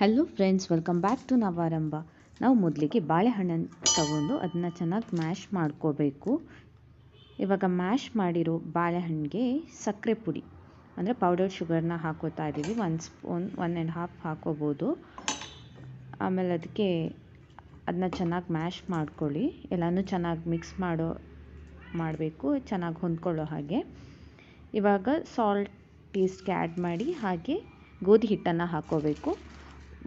Hello friends, welcome back to Navarambha. ನಾವು ಮೊದಲಿಗೆ ಬಾಳೆಹಣ್ಣನ್ನು ತಗೊಂಡು ಅದನ್ನು ಚೆನ್ನಾಗಿ ಮ್ಯಾಶ್ ಮಾಡ್ಕೋಬೇಕು. ಇವಾಗ ಮ್ಯಾಶ್ ಮಾಡಿರೋ ಬಾಳೆಹಣ್ಣಿಗೆ ಸಕ್ಕರೆ ಪುಡಿ ಅಂದರೆ ಪೌಡರ್ ಶುಗರ್ನ ಹಾಕೋತಾ ಇದ್ದೀವಿ. 1 ಸ್ಪೂನ್ 1.5 ಹಾಕೋಬೋದು. ಆಮೇಲೆ ಅದನ್ನ ಚೆನ್ನಾಗಿ ಮ್ಯಾಶ್ ಮಾಡ್ಕೊಳ್ಳಿ. ಎಲ್ಲನೂ ಚೆನ್ನಾಗಿ ಮಿಕ್ಸ್ ಮಾಡಬೇಕು, ಚೆನ್ನಾಗಿ ಹೊಂದ್ಕೊಳ್ಳೋ ಹಾಗೆ. ಇವಾಗ ಸಾಲ್ಟ್ ಟೇಸ್ಟ್ಗೆ ಆ್ಯಡ್ ಮಾಡಿ, ಹಾಗೆ ಗೋಧಿ ಹಿಟ್ಟನ್ನು ಹಾಕೋಬೇಕು.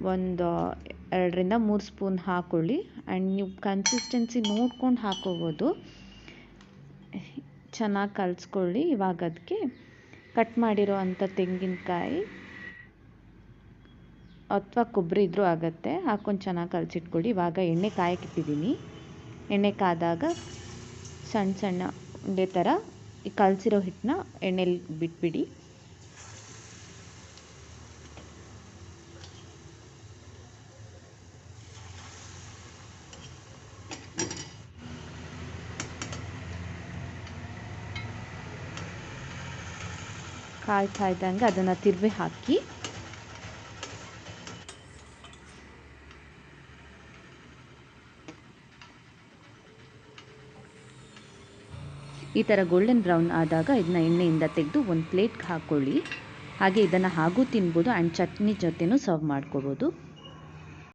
2 ರಿಂದ 3 ಸ್ಪೂನ್ ಹಾಕ್ಕೊಳ್ಳಿ. ಆ್ಯಂಡ್ ನೀವು ಕನ್ಸಿಸ್ಟೆನ್ಸಿ ನೋಡ್ಕೊಂಡು ಹಾಕೋಬೋದು. ಚೆನ್ನಾಗಿ ಕಲಿಸ್ಕೊಳ್ಳಿ. ಇವಾಗ ಅದಕ್ಕೆ ಕಟ್ ಮಾಡಿರೋ ಅಂಥ ತೆಂಗಿನಕಾಯಿ ಅಥವಾ ಕೊಬ್ಬರಿ ಇದ್ರೂ ಆಗುತ್ತೆ, ಹಾಕ್ಕೊಂಡು ಚೆನ್ನಾಗಿ ಕಲಸಿಟ್ಕೊಳ್ಳಿ. ಇವಾಗ ಎಣ್ಣೆ ಕಾಯಕ್ಕಿಟ್ಟಿದ್ದೀನಿ. ಎಣ್ಣೆ ಕಾದಾಗ ಸಣ್ಣ ಸಣ್ಣ ಉಂಡೆ ಥರ ಈ ಕಲಸಿರೋ ಹಿಟ್ಟನ್ನ ಎಣ್ಣೆಲಿ ಬಿಟ್ಬಿಡಿ. ಕಾಯ್ತಾ ಇದ್ದಂಗೆ ಅದನ್ನು ತಿರುವಿ ಹಾಕಿ ಈ ಥರ ಗೋಲ್ಡನ್ ಬ್ರೌನ್ ಆದಾಗ ಇದನ್ನ ಎಣ್ಣೆಯಿಂದ ತೆಗೆದು ಒಂದು ಪ್ಲೇಟ್ಗೆ ಹಾಕ್ಕೊಳ್ಳಿ. ಹಾಗೆ ಇದನ್ನು ಹಾಗೂ ತಿನ್ಬೋದು ಆ್ಯಂಡ್ ಚಟ್ನಿ ಜೊತೆನೂ ಸರ್ವ್ ಮಾಡ್ಕೋಬೋದು.